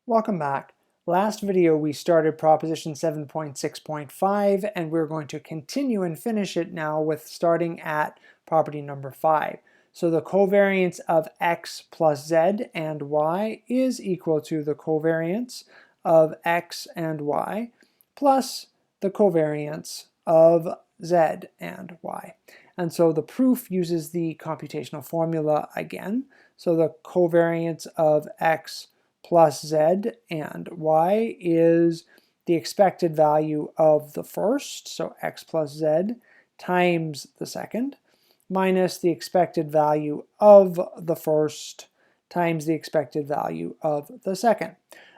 Welcome back. Last video we started proposition 7.6.5 and we're going to continue and finish it now with starting at property number 5. So the covariance of x plus z and y is equal to the covariance of x and y plus the covariance of z and y. And so the proof uses the computational formula again. So the covariance of x plus z and y is the expected value of the first, so x plus z, times the second, minus the expected value of the first times the expected value of the second.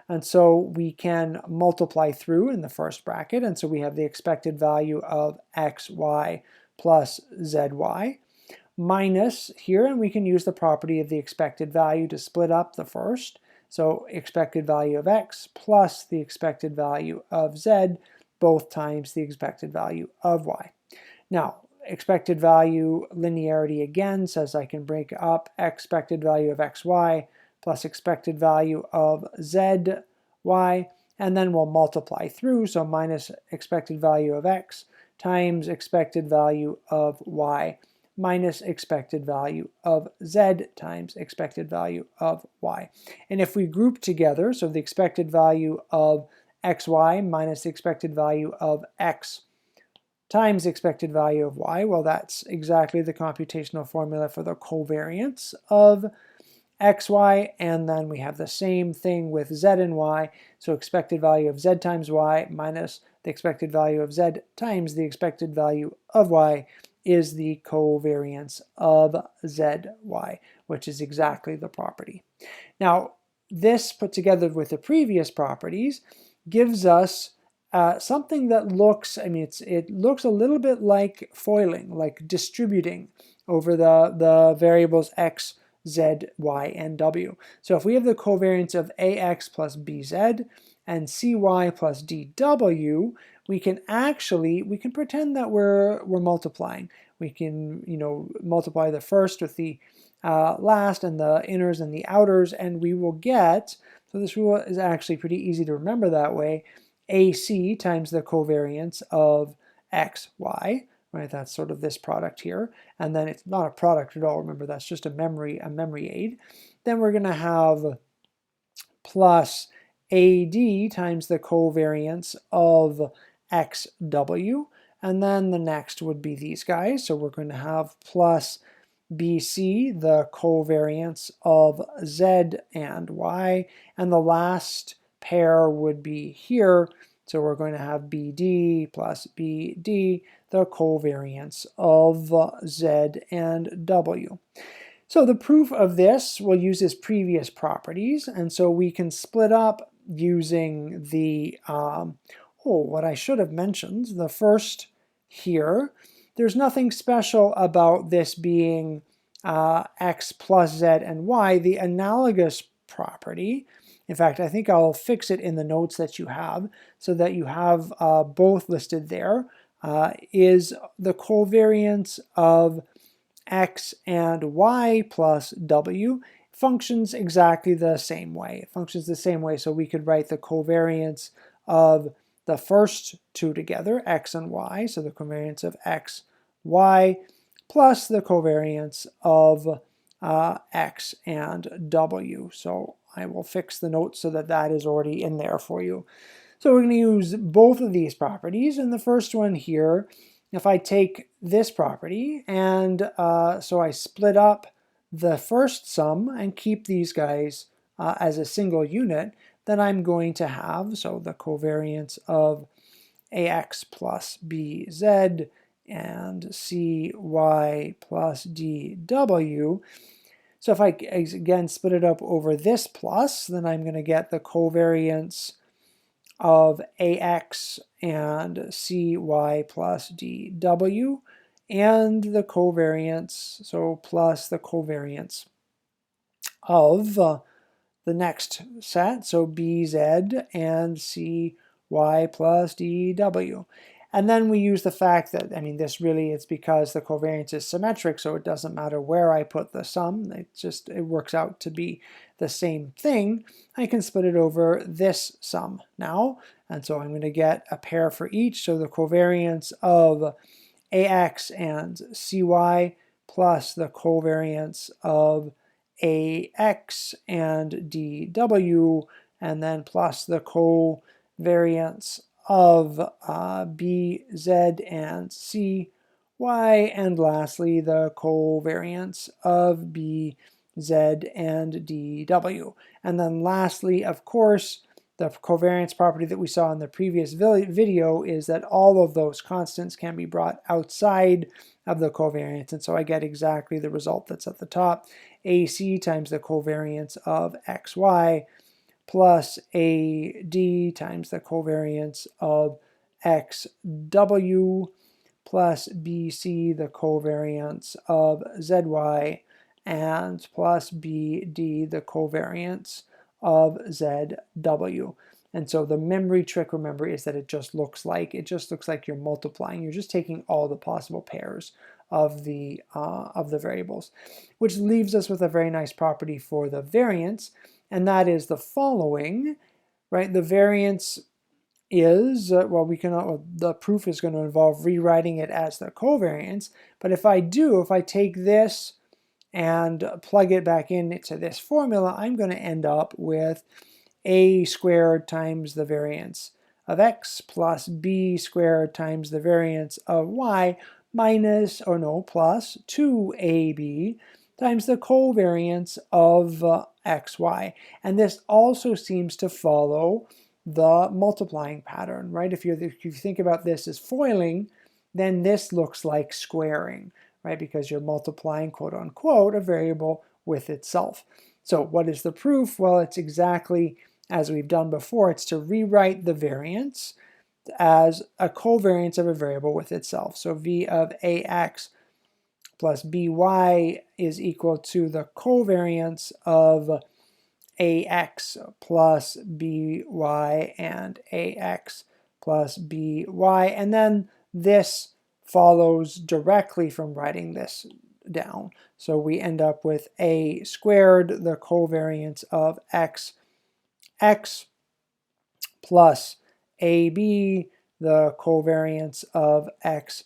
And so we can multiply through in the first bracket, and so we have the expected value of xy plus zy minus here, and we can use the property of the expected value to split up the first. So expected value of x plus the expected value of z, both times the expected value of y. Now, expected value linearity again says I can break up expected value of xy plus expected value of zy, and then we'll multiply through, so minus expected value of x times expected value of y minus expected value of z times expected value of y. And if we group together, so the expected value of xy minus the expected value of x times the expected value of y, well, that's exactly the computational formula for the covariance of xy, and then we have the same thing with z and y, so expected value of z times y minus the expected value of z times the expected value of y is the covariance of zy, which is exactly the property. Now, this put together with the previous properties gives us something that looks, it looks a little bit like foiling, like distributing over the variables x, z, y, and w. So if we have the covariance of ax plus bz and cy plus dw, we can pretend that we're multiplying. We can, multiply the first with the last and the inners and the outers, and we will get, so this rule is actually pretty easy to remember that way, AC times the covariance of xy, right? That's sort of this product here, and then it's not a product at all. Remember, that's just a memory aid. Then we're going to have plus AD times the covariance of xw, and then the next would be these guys. So we're going to have plus BC, the covariance of z and y, and the last pair would be here. So we're going to have BD plus BD, the covariance of z and w. So the proof of this will use its previous properties, and so we can split up using the, what I should have mentioned, the first here. There's nothing special about this being x plus z and y. The analogous property, in fact, I think I'll fix it in the notes that you have so that you have both listed there, is the covariance of x and y plus w functions exactly the same way. It functions the same way, so we could write the covariance of the first two together, x and y, so the covariance of x, y, plus the covariance of x and w. So I will fix the notes so that that is already in there for you. So we're going to use both of these properties, and the first one here, if I take this property and so I split up the first sum and keep these guys as a single unit, then I'm going to have, so the covariance of ax plus bz and cy plus dw. So if I, again, split it up over this plus, then I'm going to get the covariance of ax and cy plus dw, and the covariance, so plus the covariance of the next set, so bz and cy plus dw. And then we use the fact that, I mean, this really is because the covariance is symmetric, so it doesn't matter where I put the sum. It works out to be the same thing. I can split it over this sum now. And so I'm going to get a pair for each. So the covariance of AX and CY plus the covariance of AX and DW, and then plus the covariance of BZ and CY, and lastly the covariance of BZ and DW. And then lastly, of course, the covariance property that we saw in the previous video is that all of those constants can be brought outside of the covariance, and so I get exactly the result that's at the top. AC times the covariance of XY plus AD times the covariance of XW plus BC the covariance of ZY, and plus BD the covariance of ZW. And so the memory trick, remember, is that it just looks like you're multiplying. You're just taking all the possible pairs of the variables, which leaves us with a very nice property for the variance, and that is the following, right? The variance is, well, the proof is going to involve rewriting it as the covariance, but if I take this and plug it back into this formula, I'm going to end up with a squared times the variance of x plus b squared times the variance of y minus, or no, plus 2ab times the covariance of xy. And this also seems to follow the multiplying pattern, right? If you think about this as foiling, then this looks like squaring, right? Because you're multiplying, quote unquote, a variable with itself. So what is the proof? Well, it's exactly as we've done before. It's to rewrite the variance as a covariance of a variable with itself. So v of ax plus by is equal to the covariance of ax plus by and ax plus by, and then this follows directly from writing this down. So we end up with a squared, the covariance of x plus ab, the covariance of xy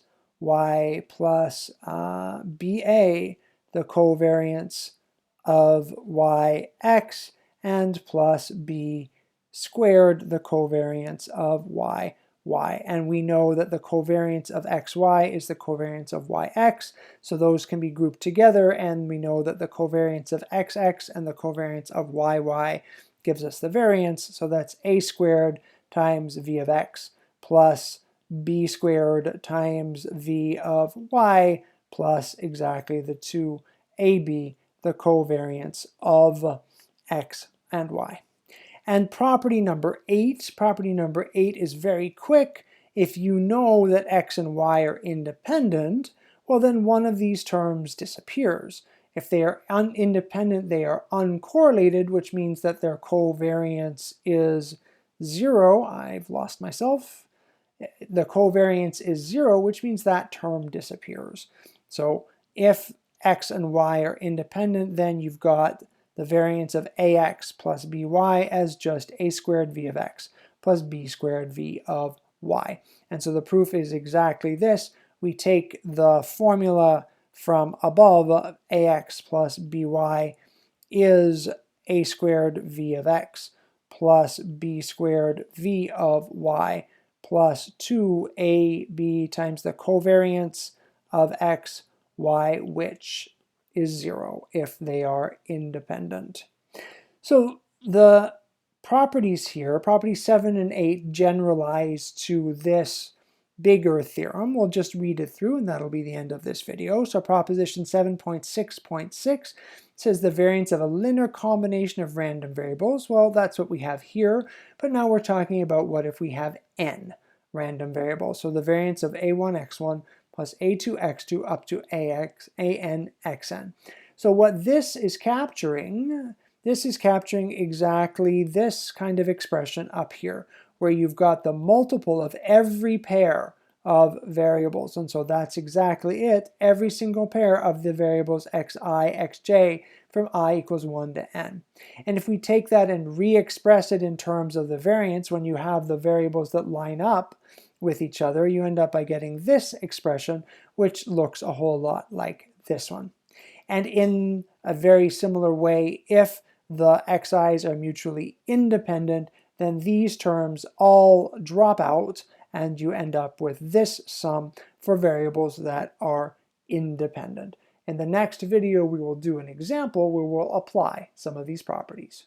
plus ba, the covariance of yx, and plus b squared, the covariance of y. And we know that the covariance of xy is the covariance of yx, so those can be grouped together, and we know that the covariance of xx and the covariance of yy gives us the variance, so that's a squared times v of x plus b squared times v of y plus exactly the 2ab, the covariance of x and y. And property number 8 is very quick. If you know that x and y are independent, well, then one of these terms disappears. If they are independent, they are uncorrelated, which means that their covariance is 0. I've lost myself. The covariance is 0, which means that term disappears. So if x and y are independent, then you've got the variance of ax plus by as just a squared v of x plus b squared v of y. And so the proof is exactly this. We take the formula from above, ax plus by is a squared v of x plus b squared v of y plus 2ab times the covariance of x, y, which is 0 if they are independent. So the properties here, properties 7 and 8, generalize to this bigger theorem. We'll just read it through and that'll be the end of this video. So proposition 7.6.6 says the variance of a linear combination of random variables. Well, that's what we have here, but now we're talking about what if we have n random variables. So the variance of a1x1 plus a2x2 up to anxn. So what this is capturing exactly this kind of expression up here, where you've got the multiple of every pair of variables. And so that's exactly it. Every single pair of the variables xi, xj from I equals 1 to n. And if we take that and re-express it in terms of the variance, when you have the variables that line up with each other, you end up by getting this expression, which looks a whole lot like this one. And in a very similar way, if the xi's are mutually independent, then these terms all drop out and you end up with this sum for variables that are independent. In the next video, we will do an example where we'll apply some of these properties.